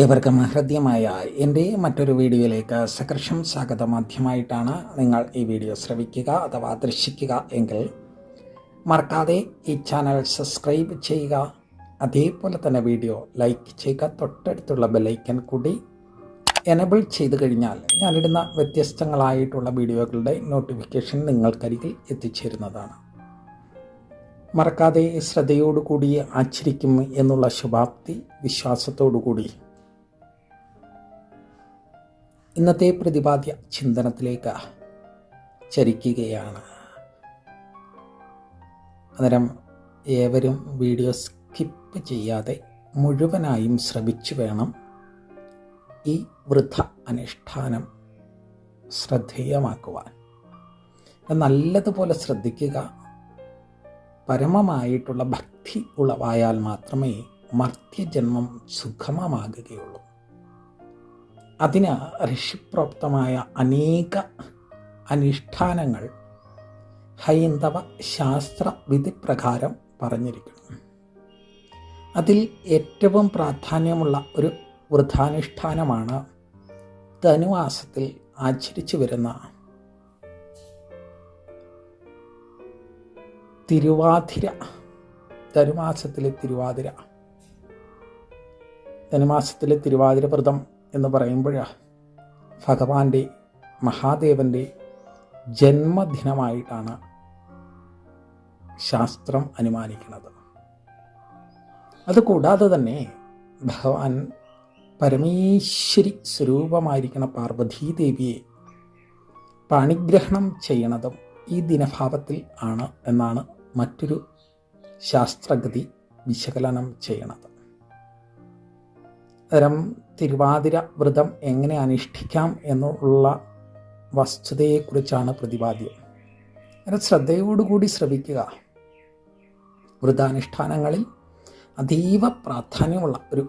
ഏവർക്കും ഹൃദ്യമായ എൻ്റെ മറ്റൊരു വീഡിയോയിലേക്ക് സകർഷം സ്വാഗതം. ആദ്യമായിട്ടാണ് നിങ്ങൾ ഈ വീഡിയോ ശ്രവിക്കുക അഥവാ ദർശിക്കുക എങ്കിൽ മറക്കാതെ ഈ ചാനൽ സബ്സ്ക്രൈബ് ചെയ്യുക. അതേപോലെ തന്നെ വീഡിയോ ലൈക്ക് ചെയ്യുക. തൊട്ടടുത്തുള്ള ബെല്ലൈക്കൻ കൂടി എനബിൾ ചെയ്ത് കഴിഞ്ഞാൽ ഞാനിടുന്ന വ്യത്യസ്തങ്ങളായിട്ടുള്ള വീഡിയോകളുടെ നോട്ടിഫിക്കേഷൻ നിങ്ങൾക്കരികിൽ എത്തിച്ചേരുന്നതാണ്. മറക്കാതെ ശ്രദ്ധയോടുകൂടി ആചരിക്കും എന്നുള്ള ശുഭാപ്തി വിശ്വാസത്തോടുകൂടി ഇന്നത്തെ പ്രതിപാദ്യ ചിന്തനത്തിലേക്ക് ചരിക്കുകയാണ്. അന്നേരം ഏവരും വീഡിയോ സ്കിപ്പ് ചെയ്യാതെ മുഴുവനായും ശ്രവിച്ചു വേണം ഈ വൃദ്ധ അനുഷ്ഠാനം ശ്രദ്ധേയമാക്കുവാൻ. നല്ലതുപോലെ ശ്രദ്ധിക്കുക. പരമമായിട്ടുള്ള ഭക്തി ഉളവായാൽ മാത്രമേ മർത്യജന്മം സുഗമമാകുകയുള്ളൂ. അതിന് ഋഷിപ്രോക്തമായ അനേക അനുഷ്ഠാനങ്ങൾ ഹൈന്ദവ ശാസ്ത്ര വിധിപ്രകാരം പറഞ്ഞിരിക്കുന്നു. അതിൽ ഏറ്റവും പ്രാധാന്യമുള്ള ഒരു വൃദ്ധാനുഷ്ഠാനമാണ് ധനുമാസത്തിൽ ആചരിച്ചു വരുന്ന തിരുവാതിര. ധനുമാസത്തിലെ തിരുവാതിര വ്രതം എന്ന് പറയുമ്പോൾ ഭഗവാന്റെ മഹാദേവൻ്റെ ജന്മദിനമായിട്ടാണ് ശാസ്ത്രം അനുമാനിക്കുന്നത്. അതുകൂടാതെ തന്നെ ഭഗവാൻ പരമേശ്വരി സ്വരൂപമായിരിക്കുന്ന പാർവതീദേവിയെ പാണിഗ്രഹണം ചെയ്യണതും ഈ ദിനഭാവത്തിൽ ആണ് എന്നാണ് മറ്റൊരു ശാസ്ത്രഗതി വിശകലനം ചെയ്യണത്. തരം തിരുവാതിര വ്രതം എങ്ങനെ അനുഷ്ഠിക്കാം എന്നുള്ള വസ്തുതയെക്കുറിച്ചാണ് പ്രതിപാദ്യം. അങ്ങനെ ശ്രദ്ധയോടുകൂടി ശ്രവിക്കുക. വ്രതാനുഷ്ഠാനങ്ങളിൽ അതീവ പ്രാധാന്യമുള്ള ഒരു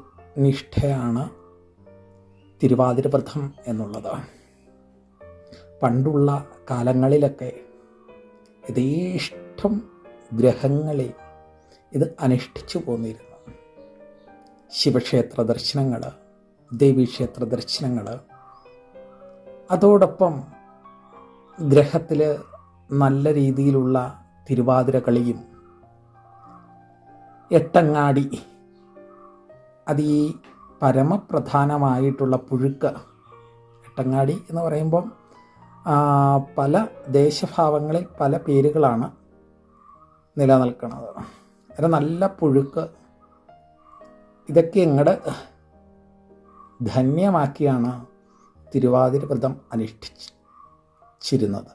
നിഷ്ഠയാണ് തിരുവാതിര വ്രതം എന്നുള്ളത്. പണ്ടുള്ള കാലങ്ങളിലൊക്കെ യഥേഷ്ടം ഗ്രഹങ്ങളിൽ ഇത് അനുഷ്ഠിച്ചു പോന്നിരുന്നു. ശിവക്ഷേത്ര ദർശനങ്ങൾ, ദേവീക്ഷേത്ര ദർശനങ്ങൾ, അതോടൊപ്പം ഗ്രഹത്തിൽ നല്ല രീതിയിലുള്ള തിരുവാതിര കളിയും, എട്ടങ്ങാടി, അത് ഈ പരമപ്രധാനമായിട്ടുള്ള പുഴുക്ക്. എട്ടങ്ങാടി എന്ന് പറയുമ്പം പല ദേശഭാവങ്ങളിൽ പല പേരുകളാണ് നിലനിൽക്കുന്നത്. അത് നല്ല പുഴുക്ക്, ഇതൊക്കെ ഇങ്ങോട്ട് ധന്യമാക്കിയാണ് തിരുവാതിര വ്രതം അനുഷ്ഠിച്ചിരുന്നത്.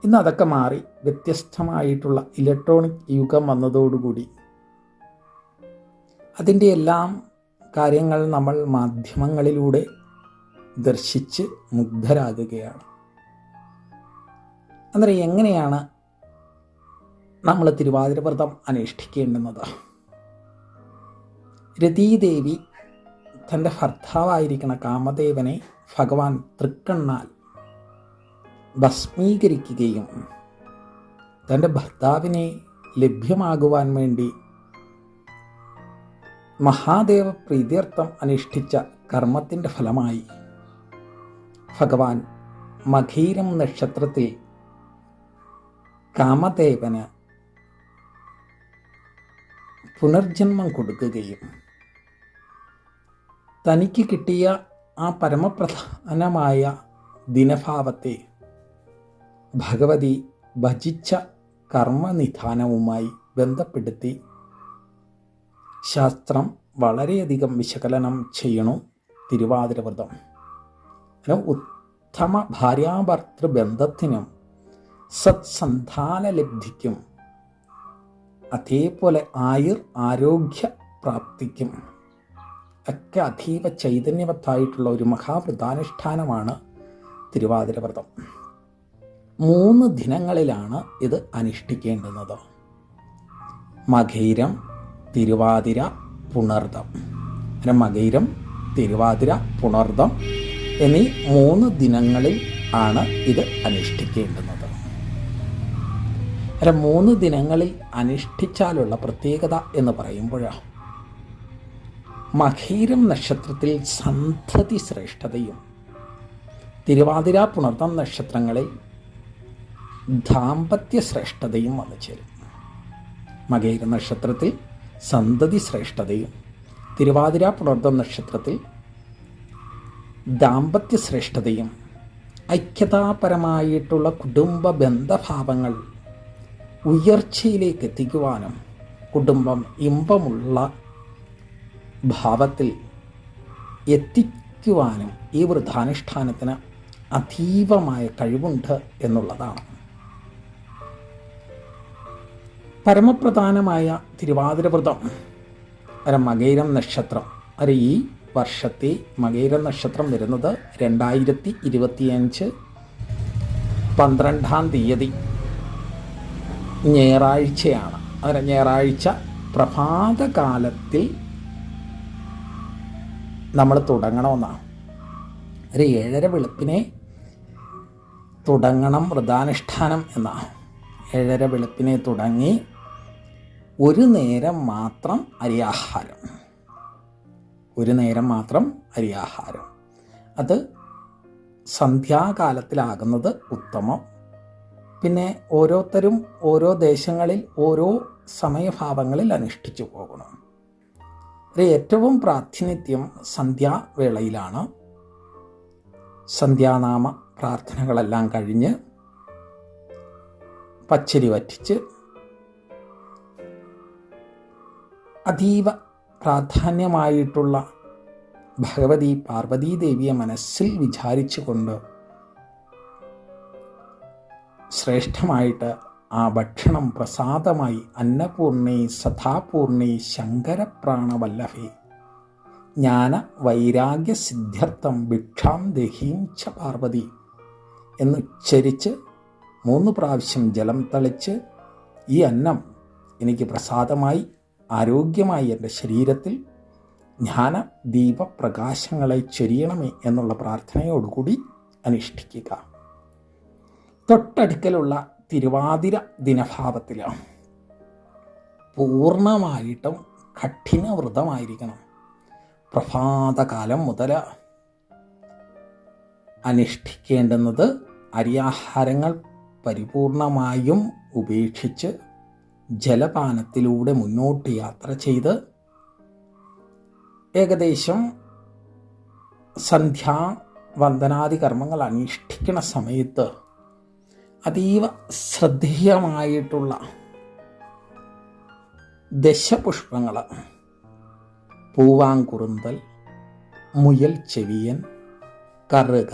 ഇന്ന് അതൊക്കെ മാറി വ്യത്യസ്തമായിട്ടുള്ള ഇലക്ട്രോണിക് യുഗം വന്നതോടുകൂടി അതിൻ്റെ എല്ലാം കാര്യങ്ങൾ നമ്മൾ മാധ്യമങ്ങളിലൂടെ ദർശിച്ച് മുഗ്ധരാകുകയാണ്. അന്നേരം എങ്ങനെയാണ് നമ്മൾ തിരുവാതിര വ്രതം അനുഷ്ഠിക്കേണ്ടുന്നത്? രതീദേവി തൻ്റെ ഭർത്താവായിരിക്കുന്ന കാമദേവനെ ഭഗവാൻ തൃക്കണ്ണാൽ ഭസ്മീകരിക്കുകയും തൻ്റെ ഭർത്താവിനെ ലഭ്യമാകുവാൻ വേണ്ടി മഹാദേവ പ്രീത്യർത്ഥം അനുഷ്ഠിച്ച കർമ്മത്തിൻ്റെ ഫലമായി ഭഗവാൻ മകീരം നക്ഷത്രത്തിൽ കാമദേവന് പുനർജന്മം കൊടുക്കുകയും തനിക്ക് കിട്ടിയ ആ പരമപ്രധാനമായ ദിനഭാവത്തെ ഭഗവതി ഭജിച്ച കർമ്മനിധാനവുമായി ബന്ധപ്പെടുത്തി ശാസ്ത്രം വളരെയധികം വിശകലനം ചെയ്യണു തിരുവാതിര വ്രതം. ഉത്തമ ഭാര്യാഭർത്തൃബന്ധത്തിനും സത്സന്താനലബ്ധിക്കും അതേപോലെ ആരോഗ്യ പ്രാപ്തിക്കും ഒക്കെ അതീവ ചൈതന്യവത്തായിട്ടുള്ള ഒരു മഹാവ്രതാനുഷ്ഠാനമാണ് തിരുവാതിര വ്രതം. 3 ദിനങ്ങളിലാണ് ഇത് അനുഷ്ഠിക്കേണ്ടുന്നത്. മകയിരം, തിരുവാതിര, പുണർദം. അങ്ങനെ മകയിരം, തിരുവാതിര, പുണർദം എന്നീ 3 ദിനങ്ങളിൽ ആണ് ഇത് അനുഷ്ഠിക്കേണ്ടുന്നത്. 3 ദിനങ്ങളിൽ അനുഷ്ഠിച്ചാലുള്ള പ്രത്യേകത എന്ന് പറയുമ്പോഴാണ് മകയിരം നക്ഷത്രത്തിൽ സന്തതി ശ്രേഷ്ഠതയും, തിരുവാതിര പുണർതം നക്ഷത്രങ്ങളിൽ ദാമ്പത്യ ശ്രേഷ്ഠതയും വന്നു ചേരും. മകയിര നക്ഷത്രത്തിൽ സന്തതി ശ്രേഷ്ഠതയും, തിരുവാതിര പുണർതം നക്ഷത്രത്തിൽ ദാമ്പത്യ ശ്രേഷ്ഠതയും, ഐക്യതാപരമായിട്ടുള്ള കുടുംബ ബന്ധഭാവങ്ങൾ ഉയർച്ചയിലേക്ക് എത്തിക്കുവാനും കുടുംബം ഇമ്പമുള്ള ഭാവത്തിൽ എത്തിക്കുവാനും ഈ വ്രതാനുഷ്ഠാനത്തിന് അതീവമായ കഴിവുണ്ട് എന്നുള്ളതാണ്. പരമപ്രധാനമായ തിരുവാതിര വ്രതം മകയിരം നക്ഷത്രം ഈ വർഷത്തെ മകയിരം നക്ഷത്രം വരുന്നത് 2025 12-ാം തീയതി ഞായറാഴ്ചയാണ്. ഞായറാഴ്ച പ്രഭാതകാലത്തിൽ നമ്മൾ തുടങ്ങണമെന്നാണ്. 7:30 വെളുപ്പിനെ തുടങ്ങണം വ്രതാനുഷ്ഠാനം എന്നാണ്. 7:30 വെളുപ്പിനെ തുടങ്ങി ഒരു നേരം മാത്രം അരിയാഹാരം, അത് സന്ധ്യാകാലത്തിലാകുന്നത് ഉത്തമം. പിന്നെ ഓരോരുത്തരും ഓരോ ദേശങ്ങളിൽ ഓരോ സമയഭാവങ്ങളിൽ അനുഷ്ഠിച്ചു പോകണം. ഏറ്റവും പ്രാതിനിധ്യം സന്ധ്യാവേളയിലാണ്. സന്ധ്യാനാമ പ്രാർത്ഥനകളെല്ലാം കഴിഞ്ഞ് പച്ചരി വറ്റിച്ച് അതീവ പ്രാധാന്യമായിട്ടുള്ള ഭഗവതി പാർവതീദേവിയെ മനസ്സിൽ വിചാരിച്ചുകൊണ്ട് ശ്രേഷ്ഠമായിട്ട് ആ ഭക്ഷണം പ്രസാദമായി അന്നപൂർണേ സദാപൂർണേ ശങ്കരപ്രാണവല്ലഭേ ജ്ഞാന വൈരാഗ്യ സിദ്ധ്യർത്ഥം ഭിക്ഷാം ദേഹീം ച പാർവതി എന്നുച്ചരിച്ച് 3 പ്രാവശ്യം ജലം തളിച്ച് ഈ അന്നം എനിക്ക് പ്രസാദമായി ആരോഗ്യമായി എൻ്റെ ശരീരത്തിൽ ജ്ഞാന ദീപപ്രകാശങ്ങളെ ചൊരിയണമേ എന്നുള്ള പ്രാർത്ഥനയോടുകൂടി അനുഷ്ഠിക്കുക. തൊട്ടടുക്കലുള്ള തിരുവാതിര ദിനഭാവത്തിൽ പൂർണ്ണമായിട്ടും കഠിന വ്രതമായിരിക്കണം. പ്രഭാതകാലം മുതൽ അനുഷ്ഠിക്കേണ്ടുന്നത് അരിയാഹാരങ്ങൾ പരിപൂർണമായും ഉപേക്ഷിച്ച് ജലപാനത്തിലൂടെ മുന്നോട്ട് യാത്ര ചെയ്ത് ഏകദേശം സന്ധ്യാവന്ദനാദി കർമ്മങ്ങൾ അനുഷ്ഠിക്കുന്ന സമയത്ത് അതീവ ശ്രദ്ധേയമായിട്ടുള്ള ദശപുഷ്പങ്ങൾ, പൂവാങ്കുറുന്തൽ, മുയൽ ചെവിയൻ, കറുക,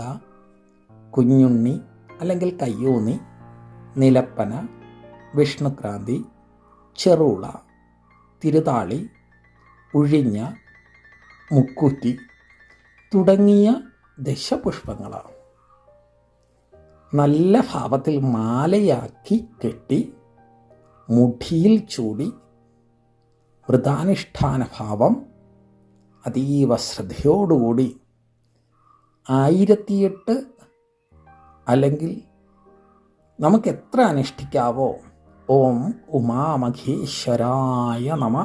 കുഞ്ഞുണ്ണി അല്ലെങ്കിൽ കയ്യൂന്നി, നിലപ്പന, വിഷ്ണുക്രാന്തി, ചെറുള, തിരുതാളി, ഉഴിഞ്ഞ, മുക്കുറ്റി തുടങ്ങിയ ദശപുഷ്പങ്ങളാണ് നല്ല ഭാവത്തിൽ മാലയാക്കി കെട്ടി മുഠിയിൽ ചൂടി വ്രതാനുഷ്ഠാന ഭാവം അതീവ ശ്രദ്ധയോടുകൂടി 1008 അല്ലെങ്കിൽ നമുക്ക് എത്ര അനുഷ്ഠിക്കാവോ, ഓം ഉമാമഹേശ്വരായ നമ,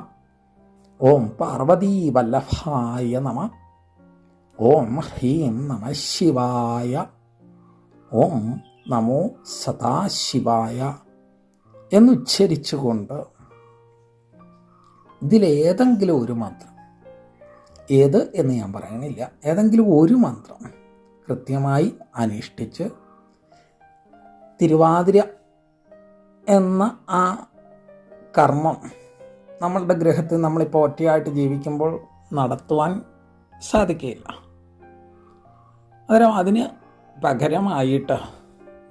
ഓം പാർവതീവല്ലഭായ നമ, ഓം ഹ്രീം നമ ശിവായ, ഓം നമോ സദാശിവായ എന്നുച്ചരിച്ചുകൊണ്ട് ഇതിലേതെങ്കിലും ഒരു മന്ത്രം, ഏത് എന്ന് ഞാൻ പറയണില്ല, ഏതെങ്കിലും ഒരു മന്ത്രം കൃത്യമായി അനുഷ്ഠിച്ച് തിരുവാതിര എന്ന ആ കർമ്മം നമ്മളുടെ ഗ്രഹത്തിൽ നമ്മളിപ്പോൾ ഒറ്റയായിട്ട് ജീവിക്കുമ്പോൾ നടത്തുവാൻ സാധിക്കുകയില്ല. അന്നേരം അതിന് പകരമായിട്ട്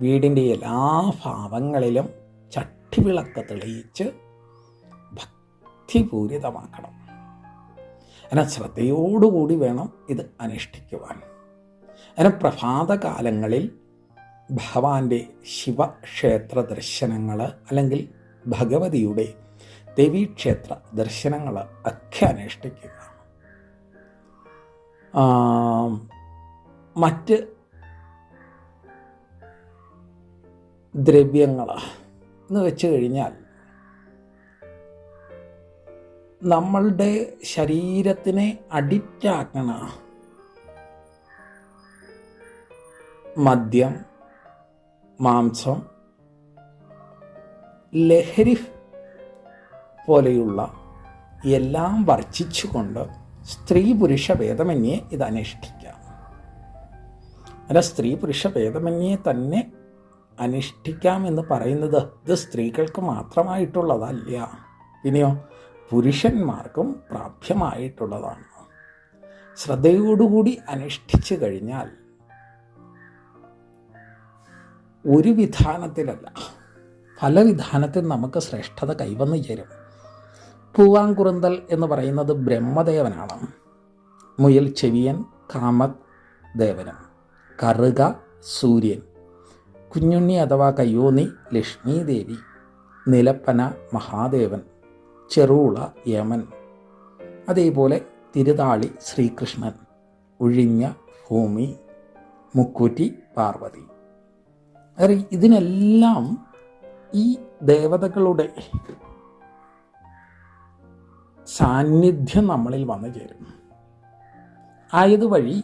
വീടിൻ്റെ എല്ലാ ഭാവങ്ങളിലും ചട്ടിവിളക്ക് തെളിയിച്ച് ഭക്തിപൂരിതമാക്കണം. എന്നാൽ ശ്രദ്ധയോടുകൂടി വേണം ഇത് അനുഷ്ഠിക്കുവാൻ. അങ്ങനെ പ്രഭാതകാലങ്ങളിൽ ഭഗവാന്റെ ശിവക്ഷേത്ര ദർശനങ്ങൾ അല്ലെങ്കിൽ ഭഗവതിയുടെ ദേവീക്ഷേത്ര ദർശനങ്ങൾ ഒക്കെ അനുഷ്ഠിക്കുക. മറ്റ് ദ്രവ്യങ്ങൾ എന്ന് വെച്ച് കഴിഞ്ഞാൽ നമ്മളുടെ ശരീരത്തിനെ അഡിക്റ്റാക്കണ മദ്യം, മാംസം, ലഹരി പോലെയുള്ള എല്ലാം വർജിച്ചുകൊണ്ട് സ്ത്രീ പുരുഷ ഭേദമന്യേ ഇത് അനുഷ്ഠിക്കാം. അല്ല, സ്ത്രീ പുരുഷ ഭേദമന്യേ തന്നെ അനുഷ്ഠിക്കാമെന്ന് പറയുന്നത് ഇത് സ്ത്രീകൾക്ക് മാത്രമായിട്ടുള്ളതല്ല, പിന്നെയോ പുരുഷന്മാർക്കും പ്രാപ്യമായിട്ടുള്ളതാണ്. ശ്രദ്ധയോടുകൂടി അനുഷ്ഠിച്ചു കഴിഞ്ഞാൽ ഒരു വിധാനത്തിലല്ല, പല വിധാനത്തിൽ നമുക്ക് ശ്രേഷ്ഠത കൈവന്നു ചേരും. പൂവാങ്കുറുന്തൽ എന്ന് പറയുന്നത് ബ്രഹ്മദേവനാണ്. മുയൽ ചെവിയൻ കാമദേവനും, കറുക സൂര്യൻ, കുഞ്ഞുണ്ണി അഥവാ കയ്യോന്നി ലക്ഷ്മി ദേവി, നിലപ്പന മഹാദേവൻ, ചെറുള യമൻ, അതേപോലെ തിരുതാളി ശ്രീകൃഷ്ണൻ, ഒഴിഞ്ഞ ഭൂമി മുക്കൂറ്റി പാർവതി. ഇതിനെല്ലാം ഈ ദേവതകളുടെ സാന്നിധ്യം നമ്മളിൽ വന്നു ചേരും. ആയതുവഴി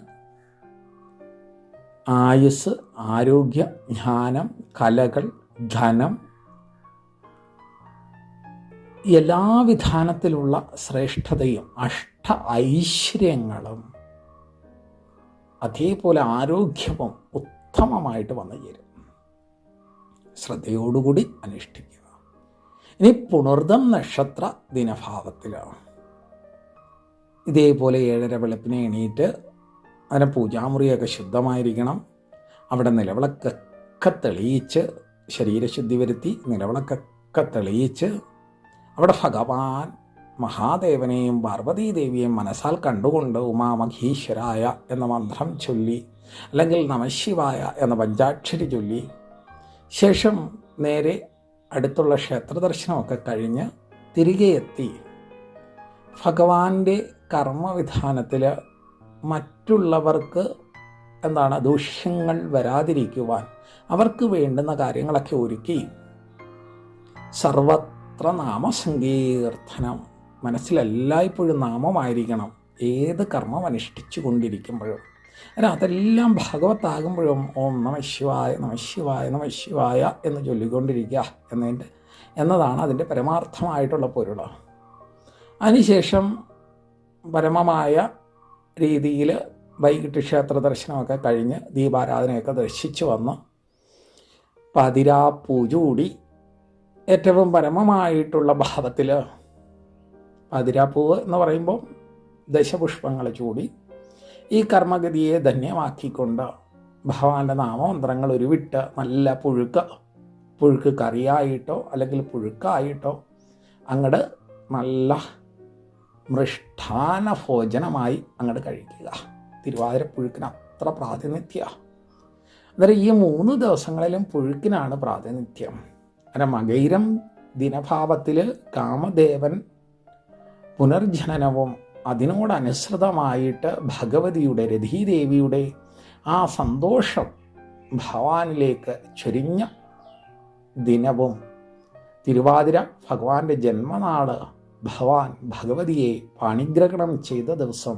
ആയുസ്, ആരോഗ്യം, ജ്ഞാനം, കലകൾ, ധനം, എല്ലാ വിധാനത്തിലുള്ള ശ്രേഷ്ഠതയും അഷ്ട ഐശ്വര്യങ്ങളും അതേപോലെ ആരോഗ്യവും ഉത്തമമായിട്ട് വന്നു ചേരും. ശ്രദ്ധയോടുകൂടി അനുഷ്ഠിക്കുക. ഇനി പുണർദം നക്ഷത്ര ദിനഭാവത്തിലാണ്. ഇതേപോലെ 7:30 വെളുപ്പിനെ എണീറ്റ് അതിന് പൂജാമുറിയൊക്കെ ശുദ്ധമായിരിക്കണം. അവിടെ നിലവിളക്കൊക്കെ തെളിയിച്ച്, ശരീരശുദ്ധി വരുത്തി നിലവിളക്കൊക്കെ തെളിയിച്ച് അവിടെ ഭഗവാൻ മഹാദേവനെയും പാർവതീദേവിയെയും മനസ്സാൽ കണ്ടുകൊണ്ട് ഉമാമഹീശ്വരായ എന്ന മന്ത്രം ചൊല്ലി, അല്ലെങ്കിൽ നമശിവായ എന്ന പഞ്ചാക്ഷരി ചൊല്ലി ശേഷം നേരെ അടുത്തുള്ള ക്ഷേത്ര ദർശനമൊക്കെ കഴിഞ്ഞ് തിരികെ എത്തി ഭഗവാന്റെ കർമ്മവിധാനത്തിൽ മറ്റുള്ളവർക്ക് ദൂഷ്യങ്ങൾ വരാതിരിക്കുവാൻ അവർക്ക് വേണ്ടുന്ന കാര്യങ്ങളൊക്കെ ഒരുക്കി സർവത്ര നാമസങ്കീർത്തനം, മനസ്സിലെല്ലായ്പ്പോഴും നാമമായിരിക്കണം ഏത് കർമ്മം അനുഷ്ഠിച്ചു കൊണ്ടിരിക്കുമ്പോഴും. അതെല്ലാം ഭഗവത്താകുമ്പോഴും ഓം നമ ശിവായ നമ ശിവായ നമ ശിവായ എന്ന് ചൊല്ലിക്കൊണ്ടിരിക്കുക എന്നതാണ് അതിൻ്റെ പരമാർത്ഥമായിട്ടുള്ള പൊരുൾ. അതിനുശേഷം പരമമായ രീതിയിൽ വൈകിട്ട് ക്ഷേത്ര ദർശനമൊക്കെ കഴിഞ്ഞ് ദീപാരാധനയൊക്കെ ദർശിച്ചു വന്ന് പതിരാപ്പൂജ കൂടി ഏറ്റവും പരമമായിട്ടുള്ള ഭാവത്തിൽ പതിരാപ്പൂവ് എന്ന് പറയുമ്പോൾ ദശപുഷ്പങ്ങൾ ചൂടി ഈ കർമ്മഗതിയെ ധന്യമാക്കിക്കൊണ്ട് ഭഗവാന്റെ നാമമന്ത്രങ്ങൾ ഉരുവിട്ട് നല്ല പുഴുക്ക് കറിയായിട്ടോ അല്ലെങ്കിൽ പുഴുക്കായിട്ടോ അങ്ങോട്ട് നല്ല മൃഷ്ടാന ഭോജനമായി അങ്ങോട്ട് കഴിക്കുക. തിരുവാതിര പുഴുക്കിന് അത്ര പ്രാതിനിധ്യമാണ്. അന്നേരം ഈ 3 ദിവസങ്ങളിലും പുഴുക്കിനാണ് പ്രാതിനിധ്യം. അന്നേരം മകൈരം ദിനഭാവത്തിൽ കാമദേവൻ പുനർജനനവും അതിനോടനുസൃതമായിട്ട് ഭഗവതിയുടെ രതീദേവിയുടെ ആ സന്തോഷം ഭഗവാനിലേക്ക് ചൊരിഞ്ഞ ദിനവും, തിരുവാതിര ഭഗവാന്റെ ജന്മനാള്, ഭഗവാൻ ഭഗവതിയെ പാണിഗ്രഹണം ചെയ്ത ദിവസം,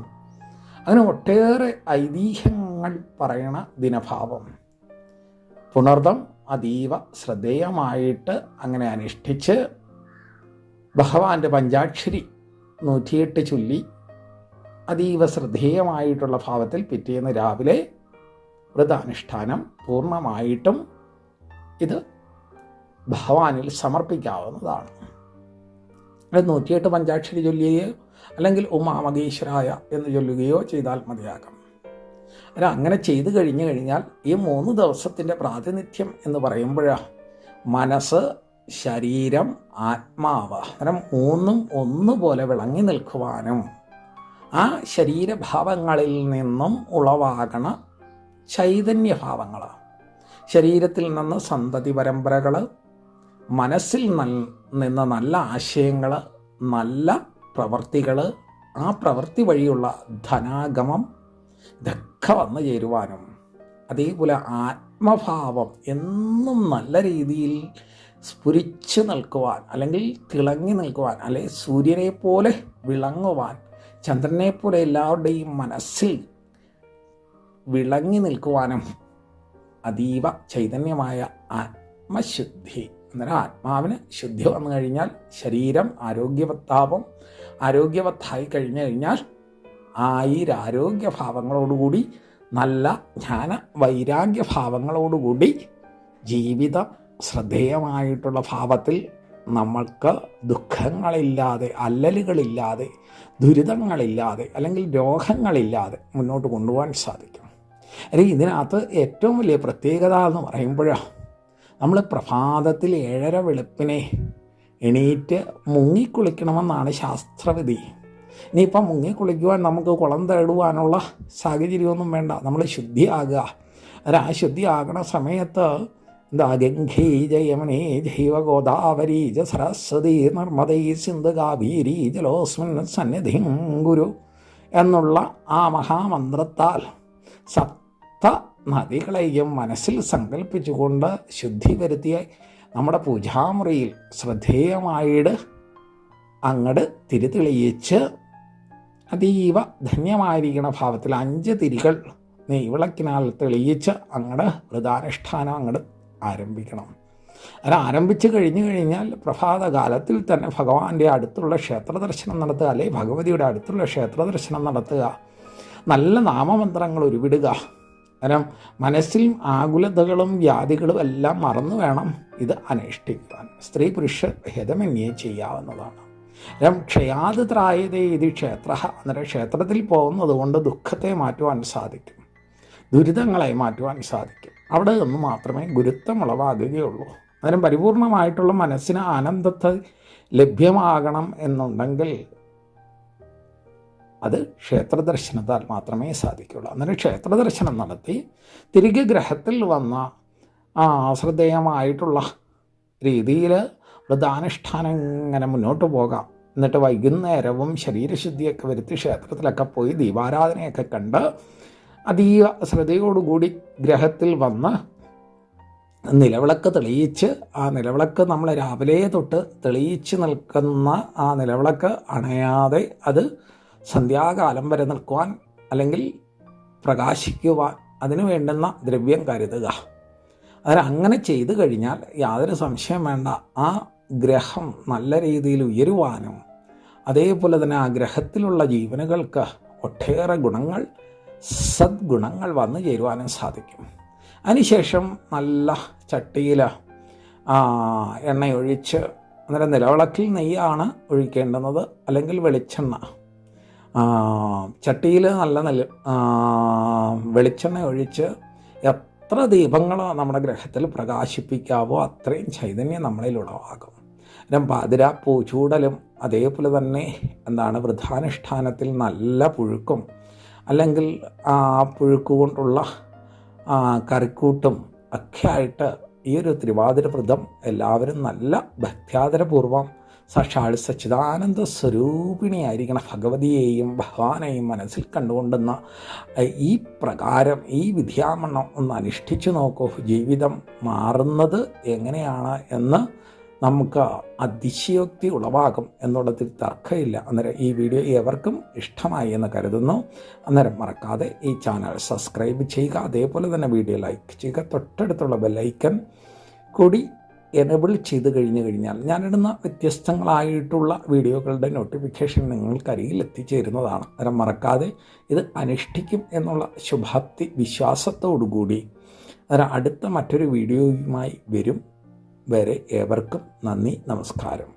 അങ്ങനെ ഒട്ടേറെ ഐതിഹ്യങ്ങൾ പറയണ ദിനഭാവം. പുണർദം അതീവ ശ്രദ്ധേയമായിട്ട് അങ്ങനെ അനുഷ്ഠിച്ച് ഭഗവാന്റെ പഞ്ചാക്ഷരി 108 ചൊല്ലി അതീവ ശ്രദ്ധേയമായിട്ടുള്ള ഭാവത്തിൽ പിറ്റേന്ന് രാവിലെ വ്രതാനുഷ്ഠാനം പൂർണ്ണമായിട്ടും ഇത് ഭഗവാനിൽ സമർപ്പിക്കാവുന്നതാണ്. 108 പഞ്ചാക്ഷരി ചൊല്ലുകയോ അല്ലെങ്കിൽ ഉമാമഹേശ്വരായ എന്ന് ചൊല്ലുകയോ ചെയ്താൽ മതിയാകും. അങ്ങനെ ചെയ്തു കഴിഞ്ഞാൽ ഈ 3 ദിവസത്തിൻ്റെ പ്രാതിനിധ്യം എന്ന് പറയുമ്പോഴാണ് മനസ്സ്, ശരീരം, ആത്മാവ് അന്നേരം 3ഉം ഒന്നുപോലെ വിളങ്ങി നിൽക്കുവാനും ആ ശരീരഭാവങ്ങളിൽ നിന്നും ഉളവാകണ ചൈതന്യഭാവങ്ങൾ, ശരീരത്തിൽ നിന്ന് സന്തതി പരമ്പരകൾ, മനസ്സിൽ നിന്ന് നല്ല ആശയങ്ങൾ, നല്ല പ്രവൃത്തികൾ, ആ പ്രവൃത്തി വഴിയുള്ള ധനാഗമം ഇതൊക്കെ വന്നു ചേരുവാനും, അതേപോലെ ആത്മഭാവം എന്നും നല്ല രീതിയിൽ സ്ഫുരിച്ച് നിൽക്കുവാൻ, അല്ലെങ്കിൽ തിളങ്ങി നിൽക്കുവാൻ, അല്ലെങ്കിൽ സൂര്യനെ പോലെ വിളങ്ങുവാൻ, ചന്ദ്രനെ പോലെ എല്ലാവരുടെയും മനസ്സിൽ വിളങ്ങി നിൽക്കുവാനും അതീവ ചൈതന്യമായ ആത്മശുദ്ധി. അന്നേരം ആത്മാവിന് ശുദ്ധി വന്നു കഴിഞ്ഞാൽ ശരീരം ആരോഗ്യവത്തായി കഴിഞ്ഞു കഴിഞ്ഞാൽ ആരോഗ്യഭാവങ്ങളോടുകൂടി, നല്ല ജ്ഞാന വൈരാഗ്യഭാവങ്ങളോടുകൂടി ജീവിതം ശ്രദ്ധേയമായിട്ടുള്ള ഭാവത്തിൽ നമ്മൾക്ക് ദുഃഖങ്ങളില്ലാതെ, അല്ലലുകളില്ലാതെ, ദുരിതങ്ങളില്ലാതെ, അല്ലെങ്കിൽ രോഗങ്ങളില്ലാതെ മുന്നോട്ട് കൊണ്ടുപോകാൻ സാധിക്കും. അല്ലെങ്കിൽ ഇതിനകത്ത് ഏറ്റവും വലിയ പ്രത്യേകത എന്ന് പറയുമ്പോഴാണ്, നമ്മൾ പ്രഭാതത്തിൽ 7:30 വെളുപ്പിനെ എണീറ്റ് മുങ്ങിക്കുളിക്കണമെന്നാണ് ശാസ്ത്രവിധി. ഇനിയിപ്പം മുങ്ങിക്കുളിക്കുവാൻ നമുക്ക് കുളം തേടുവാനുള്ള സാഹചര്യമൊന്നും വേണ്ട, നമ്മൾ ശുദ്ധിയാകുക. ആ ശുദ്ധിയാകണ സമയത്ത് ഗംഗേ യമുനേ ജൈവ ഗോദാവരി സരസ്വതി നർമ്മദേ സിന്ധു കാവേരി ജലോസ്മിൻ സന്നിധിം കുരു എന്നുള്ള ആ മഹാമന്ത്രത്താൽ സപ്ത നദികളെയും മനസ്സിൽ സങ്കല്പിച്ചുകൊണ്ട് ശുദ്ധി വരുത്തിയ നമ്മുടെ പൂജാമുറിയിൽ ശ്രദ്ധേയമായിട്ട് അങ്ങട് തിരിതെളിയിച്ച് അതീവ ധന്യമായിരിക്കുന്ന ഭാവത്തിൽ 5 തിരികൾ നെയ്വിളക്കിനാൽ തെളിയിച്ച് അങ്ങട് വ്രതാനുഷ്ഠാനം അങ്ങട് ആരംഭിക്കണം. അത് ആരംഭിച്ച് കഴിഞ്ഞു കഴിഞ്ഞാൽ പ്രഭാതകാലത്തിൽ തന്നെ ഭഗവാന്റെ അടുത്തുള്ള ക്ഷേത്ര ദർശനം നടത്തുക, അല്ലെങ്കിൽ ഭഗവതിയുടെ അടുത്തുള്ള ക്ഷേത്ര ദർശനം നടത്തുക, നല്ല നാമമന്ത്രങ്ങൾ ഉരുവിടുക. കാരണം മനസ്സിൽ ആകുലതകളും വ്യാധികളും എല്ലാം മറന്നു വേണം ഇത് അനുഷ്ഠിക്കുവാൻ. സ്ത്രീ പുരുഷ ഭേദമന്യേ ചെയ്യാവുന്നതാണ്. ക്ഷയാത് ത്രായതേ ഇത് ക്ഷേത്ര. അന്നേരം ക്ഷേത്രത്തിൽ പോകുന്നത് കൊണ്ട് ദുഃഖത്തെ മാറ്റുവാൻ സാധിക്കും, ദുരിതങ്ങളെ മാറ്റുവാൻ സാധിക്കും. അവിടെ നിന്ന് മാത്രമേ ഗുരുത്വം ഉളവാകുകയുള്ളൂ. അന്നേരം പരിപൂർണമായിട്ടുള്ള മനസ്സിന് ആനന്ദത്തെ ലഭ്യമാകണം എന്നുണ്ടെങ്കിൽ അത് ക്ഷേത്രദർശനത്താൽ മാത്രമേ സാധിക്കുകയുള്ളൂ. അന്നേരം ക്ഷേത്രദർശനം നടത്തി തിരികെ ഗ്രഹത്തിൽ വന്ന ശ്രദ്ധേയമായിട്ടുള്ള രീതിയിൽ വ്രതാനുഷ്ഠാനം ഇങ്ങനെ മുന്നോട്ട് പോകാം. എന്നിട്ട് വൈകുന്നേരവും ശരീരശുദ്ധിയൊക്കെ വരുത്തി ക്ഷേത്രത്തിലൊക്കെ പോയി ദീപാരാധനയൊക്കെ കണ്ട് അതീവ ശ്രദ്ധയോടുകൂടി ഗ്രഹത്തിൽ വന്ന് നിലവിളക്ക് തെളിയിച്ച്, ആ നിലവിളക്ക് നമ്മൾ രാവിലെ തൊട്ട് തെളിയിച്ച് നിൽക്കുന്ന ആ നിലവിളക്ക് അണയാതെ അത് സന്ധ്യാകാലം വരെ നിൽക്കുവാൻ, അല്ലെങ്കിൽ പ്രകാശിക്കുവാൻ അതിന് വേണ്ടുന്ന ദ്രവ്യം കരുതുക. അങ്ങനെ ചെയ്തു കഴിഞ്ഞാൽ യാതൊരു സംശയം വേണ്ട, ആ ഗ്രഹം നല്ല രീതിയിൽ ഉയരുവാനും അതേപോലെ തന്നെ ആ ഗ്രഹത്തിലുള്ള ജീവനുകൾക്ക് ഒട്ടേറെ ഗുണങ്ങൾ, സദ്ഗുണങ്ങൾ വന്നു ചേരുവാനും സാധിക്കും. അതിനുശേഷം നല്ല ചട്ടിയിൽ എണ്ണയൊഴിച്ച്, അന്നേരം നിലവിളക്കിൽ നെയ്യാണ് ഒഴിക്കേണ്ടുന്നത്, അല്ലെങ്കിൽ വെളിച്ചെണ്ണ. ചട്ടിയിൽ നല്ല വെളിച്ചെണ്ണ ഒഴിച്ച് എത്ര ദീപങ്ങൾ നമ്മുടെ ഗ്രഹത്തിൽ പ്രകാശിപ്പിക്കാവോ അത്രയും ചൈതന്യം നമ്മളിൽ ഉളവാകും. പാതിര പൂച്ചൂടലും അതേപോലെ തന്നെ വ്രതാനുഷ്ഠാനത്തിൽ നല്ല പുഴുക്കും, അല്ലെങ്കിൽ ആ പുഴുക്കുകൊണ്ടുള്ള കറിക്കൂട്ടും ഒക്കെ ആയിട്ട് ഈ ഒരു തിരുവാതിര വ്രതം എല്ലാവരും നല്ല ഭക്ത്യാദരപൂർവം സാക്ഷാൽ സച്ചിദാനന്ദ സ്വരൂപിണിയായിരിക്കണം ഭഗവതിയെയും ഭഗവാനെയും മനസ്സിൽ കണ്ടുകൊണ്ടുന്ന ഈ പ്രകാരം ഈ വിദ്യാമണ്ണം ഒന്ന് അനുഷ്ഠിച്ചു നോക്കൂ. ജീവിതം മാറുന്നത് എങ്ങനെയാണ് എന്ന് നമുക്ക് അതിശയോക്തി ഉളവാകും എന്നുള്ളതിൽ തർക്കമില്ല. അന്നേരം ഈ വീഡിയോ ഏവർക്കും ഇഷ്ടമായി എന്ന് കരുതുന്നു. അന്നേരം മറക്കാതെ ഈ ചാനൽ സബ്സ്ക്രൈബ് ചെയ്യുക, അതേപോലെ തന്നെ വീഡിയോ ലൈക്ക് ചെയ്യുക. തൊട്ടടുത്തുള്ള ബെല്ലൈക്കൺ കൂടി എനേബിൾ ചെയ്ത് കഴിഞ്ഞാൽ ഞാനിടുന്ന വ്യത്യസ്തങ്ങളായിട്ടുള്ള വീഡിയോകളുടെ നോട്ടിഫിക്കേഷൻ നിങ്ങൾക്കരികിൽ എത്തിച്ചേരുന്നതാണ്. അന്നേരം മറക്കാതെ ഇത് അനുഷ്ഠിക്കും എന്നുള്ള ശുഭാപ്തി വിശ്വാസത്തോടുകൂടി അടുത്ത മറ്റൊരു വീഡിയോയുമായി വരും വരെ ഏവർക്കും നന്ദി, നമസ്കാരം.